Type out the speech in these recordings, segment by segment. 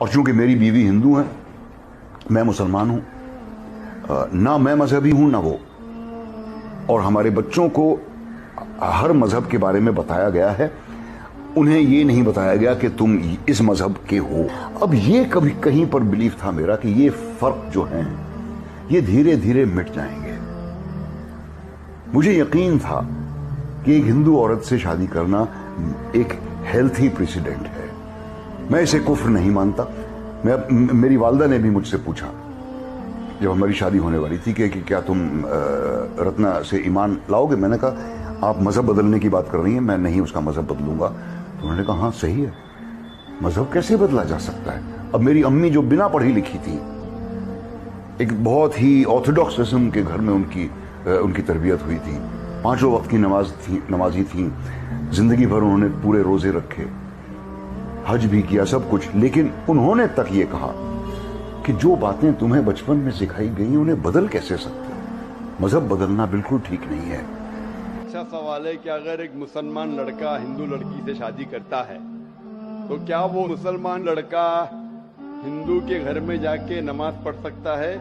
اور چونکہ میری بیوی ہندو ہے، میں مسلمان ہوں، نہ میں مذہبی ہوں نہ وہ، اور ہمارے بچوں کو ہر مذہب کے بارے میں بتایا گیا ہے، انہیں یہ نہیں بتایا گیا کہ تم اس مذہب کے ہو۔ اب یہ کبھی کہیں پر بلیف تھا میرا کہ یہ فرق جو ہیں یہ دھیرے دھیرے مٹ جائیں گے۔ مجھے یقین تھا کہ ایک ہندو عورت سے شادی کرنا ایک ہیلتھی پریسیڈنٹ ہے۔ میں اسے کفر نہیں مانتا۔ میری والدہ نے بھی مجھ سے پوچھا جب ہماری شادی ہونے والی تھی کہ کیا تم رتنا سے ایمان لاؤ گے؟ میں نے کہا آپ مذہب بدلنے کی بات کر رہی ہیں، میں نہیں اس کا مذہب بدلوں گا۔ تو انہوں نے کہا ہاں صحیح ہے، مذہب کیسے بدلا جا سکتا ہے؟ اب میری امی جو بنا پڑھی لکھی تھی، ایک بہت ہی آرتھوڈاکس قسم کے گھر میں ان کی تربیت ہوئی تھی، 5 وقت کی نمازی تھیں، زندگی بھر انہوں نے پورے روزے رکھے، حج بھی کیا، سب کچھ، لیکن انہوں نے تک یہ کہا کہ جو باتیں تمہیں بچپن میں سکھائی گئی انہیں بدل کیسے سکتے؟ مذہب بدلنا بالکل ٹھیک نہیں ہے۔ اچھا سوال ہے کہ اگر ایک مسلمان لڑکا ہندو لڑکی سے شادی کرتا ہے تو کیا وہ مسلمان لڑکا ہندو کے گھر میں جا کے نماز پڑھ سکتا ہے؟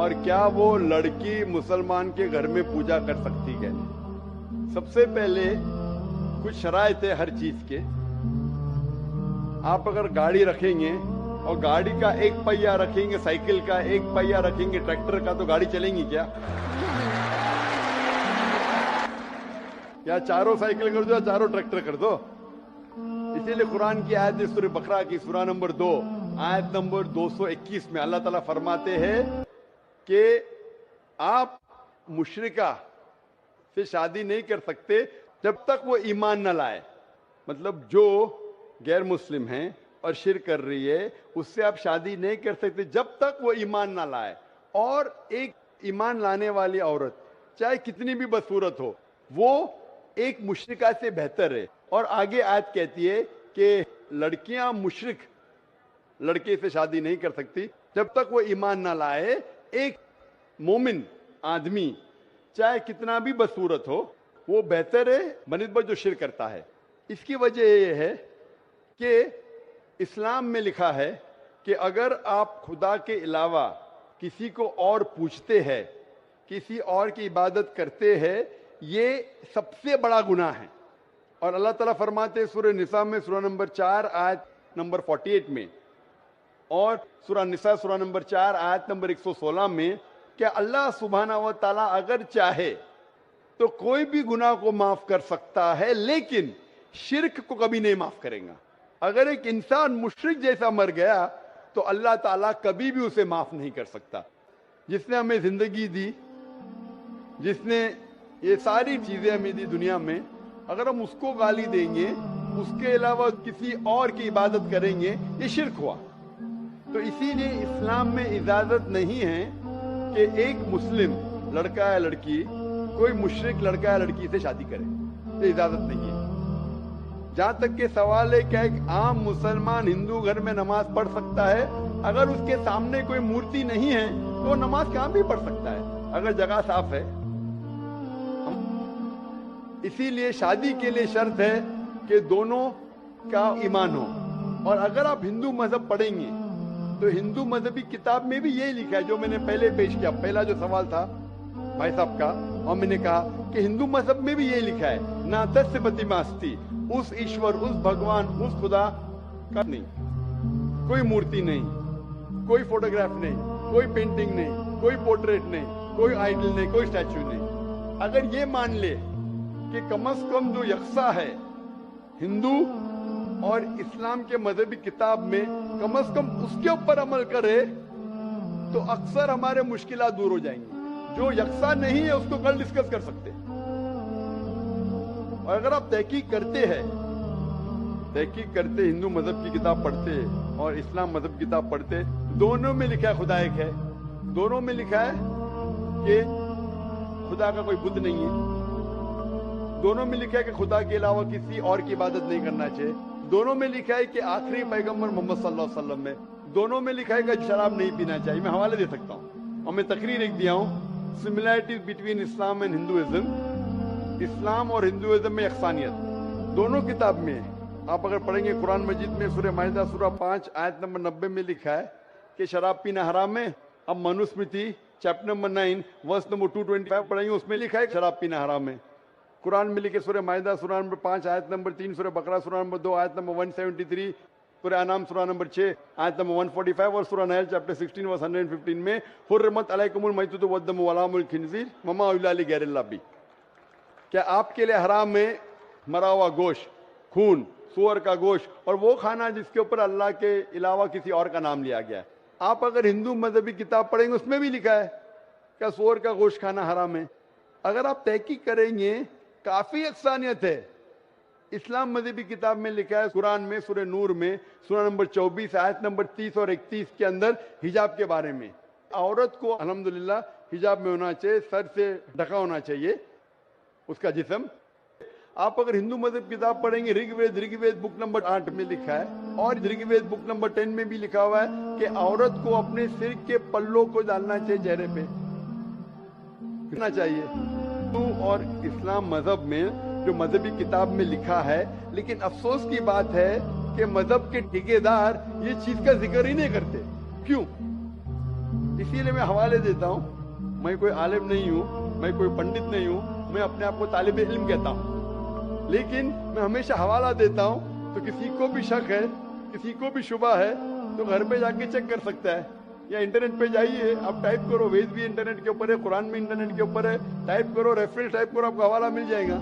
اور کیا وہ لڑکی مسلمان کے گھر میں پوجا کر سکتی ہے؟ سب سے پہلے کچھ شرائط ہے ہر چیز کے۔ آپ اگر گاڑی رکھیں گے اور گاڑی کا ایک پہیہ رکھیں گے، سائیکل کا ایک پہیہ رکھیں گے، ٹریکٹر کا، تو گاڑی چلیں گی کیا؟ یا چاروں سائیکل کر دو یا چاروں ٹریکٹر کر دو؟ اسی لیے قرآن کی آیت ہے سورہ بقرہ کی سورہ نمبر 2 آیت نمبر 221 میں اللہ تعالیٰ فرماتے ہیں کہ آپ مشرکہ سے شادی نہیں کر سکتے جب تک وہ ایمان نہ لائے۔ مطلب جو غیر مسلم ہیں اور شرک کر رہی ہے اس سے آپ شادی نہیں کر سکتے جب تک وہ ایمان نہ لائے۔ اور ایک ایمان لانے والی عورت چاہے کتنی بھی بدصورت ہو وہ ایک مشرکہ سے بہتر ہے۔ اور آگے آیت کہتی ہے کہ لڑکیاں مشرک لڑکے سے شادی نہیں کر سکتی جب تک وہ ایمان نہ لائے۔ ایک مومن آدمی چاہے کتنا بھی بدصورت ہو وہ بہتر ہے بنسبت جو شرک کرتا ہے۔ اس کی وجہ یہ ہے کہ اسلام میں لکھا ہے کہ اگر آپ خدا کے علاوہ کسی کو اور پوچھتے ہیں، کسی اور کی عبادت کرتے ہیں، یہ سب سے بڑا گناہ ہے۔ اور اللہ تعالیٰ فرماتے ہیں سورہ نساء میں سورہ نمبر 4 آیت نمبر 48 میں، اور سورہ نساء سورہ نمبر 4 آیت نمبر 116 میں، کہ اللہ سبحانہ و تعالیٰ اگر چاہے تو کوئی بھی گناہ کو معاف کر سکتا ہے لیکن شرک کو کبھی نہیں معاف کرے گا۔ اگر ایک انسان مشرک جیسا مر گیا تو اللہ تعالیٰ کبھی بھی اسے معاف نہیں کر سکتا۔ جس نے ہمیں زندگی دی، جس نے یہ ساری چیزیں ہمیں دی دنیا میں، اگر ہم اس کو گالی دیں گے، اس کے علاوہ کسی اور کی عبادت کریں گے، یہ شرک ہوا۔ تو اسی لیے اسلام میں اجازت نہیں ہے کہ ایک مسلم لڑکا یا لڑکی کوئی مشرک لڑکا یا لڑکی سے شادی کرے، یہ اجازت نہیں ہے۔ جہاں تک کہ سوال ہے کہ ایک عام مسلمان ہندو گھر میں نماز پڑھ سکتا ہے، اگر اس کے سامنے کوئی مورتی نہیں ہے تو وہ نماز کہاں بھی پڑھ سکتا ہے اگر جگہ صاف ہے۔ اسی لیے شادی کے لیے شرط ہے کہ دونوں کا ایمان ہو۔ اور اگر آپ ہندو مذہب پڑھیں گے تو ہندو مذہبی کتاب میں بھی یہی لکھا ہے جو میں نے پہلے پیش کیا، پہلا جو سوال تھا بھائی صاحب کا، اور میں نے کہا کہ ہندو مذہب میں بھی یہی لکھا ہے، نا تس پتیماستی، اس ایشور، اس بھگوان، اس خدا کا نہیں، کوئی مورتی نہیں، کوئی فوٹوگراف نہیں، کوئی پینٹنگ نہیں، کوئی پورٹریٹ نہیں، کوئی آئیڈل نہیں، کوئی اسٹیچو نہیں۔ اگر یہ مان لے کہ کم از کم جو یکساں ہے ہندو اور اسلام کے مذہبی کتاب میں، کم از کم اس کے اوپر عمل کرے تو اکثر ہمارے مشکلات دور ہو جائیں گی۔ جو یکساں نہیں ہے اس کو کل ڈسکس کر سکتے۔ اور اگر آپ تحقیق کرتے ہندو مذہب کی کتاب پڑھتے اور اسلام مذہب کی کتاب پڑھتے، دونوں میں لکھا ہے خدا ایک ہے، دونوں میں لکھا ہے کہ خدا کا کوئی بت نہیں ہے، دونوں میں لکھا ہے کہ خدا کے علاوہ کسی اور کی عبادت نہیں کرنا چاہیے، دونوں میں لکھا ہے کہ آخری پیغمبر محمد صلی اللہ علیہ وسلم میں، دونوں میں لکھا ہے کہ شراب نہیں پینا چاہیے۔ میں حوالے دے سکتا ہوں اور میں تقریر ایک دیا ہوں، similarities between Islam and Hinduism, Islam اور ہندوازم میں یکسانیت، دونوں کتاب میں ہے۔ آپ اگر پڑھیں گے قرآن مجید میں سورہ مائدہ سورہ 5 آیت نمبر 90 میں لکھا ہے کہ شراب پینا حرام ہے. اب Manusmriti chapter number 9 verse number 225 پڑھیں گے, اس میں لکھا ہے کہ شراب پینا حرام ہے. قرآن میں لکھے سورہ مائدہ سورہ نمبر 5 آیت نمبر 3, سورہ بقرہ سورہ نمبر 2 آیت نمبر 173, سورہ انعام سورہ نمبر 6 آیت نمبر 145 اور سورہ نحل چیپٹر 16 ورس 115 میں حرمت علیکم المیتۃ والدم ولحم الخنزیر وما اہل لغیر اللہ بھی. کیا آپ کے لیے حرام ہے مرا ہوا گوشت, خون, سور کا گوشت اور وہ کھانا جس کے اوپر اللہ کے علاوہ کسی اور کا نام لیا گیا ہے. آپ اگر ہندو مذہبی کتاب پڑھیں گے اس میں بھی لکھا ہے کہ سور کا گوشت کھانا حرام ہے. اگر آپ تحقیق کریں گے کافی یکسانیت ہے. اسلام مذہبی کتاب میں لکھا ہے قرآن میں سورہ نور میں سورہ نمبر 24 آیت نمبر 30 اور 31 کے اندر حجاب کے بارے میں, عورت کو الحمدللہ حجاب میں ہونا چاہیے, سر سے ڈھکا ہونا چاہیے اس کا جسم. آپ اگر ہندو مذہب کتاب پڑھیں گے رگ وید بک نمبر 8 میں لکھا ہے اور رگ وید بک نمبر 10 میں بھی لکھا ہوا ہے کہ عورت کو اپنے سر کے پلوں کو ڈالنا چاہیے چہرے پہ کرنا چاہیے. اور اسلام مذہب میں جو مذہبی کتاب میں لکھا ہے, لیکن افسوس کی بات ہے کہ مذہب کے ٹھیکیدار یہ چیز کا ذکر ہی نہیں کرتے. کیوں؟ اسی لیے میں حوالے دیتا ہوں. میں کوئی عالم نہیں ہوں, میں کوئی پنڈت نہیں ہوں, میں اپنے آپ کو طالب علم کہتا ہوں, لیکن میں ہمیشہ حوالہ دیتا ہوں. تو کسی کو بھی شک ہے, کسی کو بھی شبہ ہے تو گھر پہ جا کے چیک کر سکتا ہے, یا انٹرنیٹ پہ جائیے, آپ ٹائپ کرو, وید بھی انٹرنیٹ کے اوپر ہے, قرآن میں انٹرنیٹ کے اوپر ہے, ٹائپ کرو, ریفرنس ٹائپ کرو, آپ کو حوالہ مل جائے گا.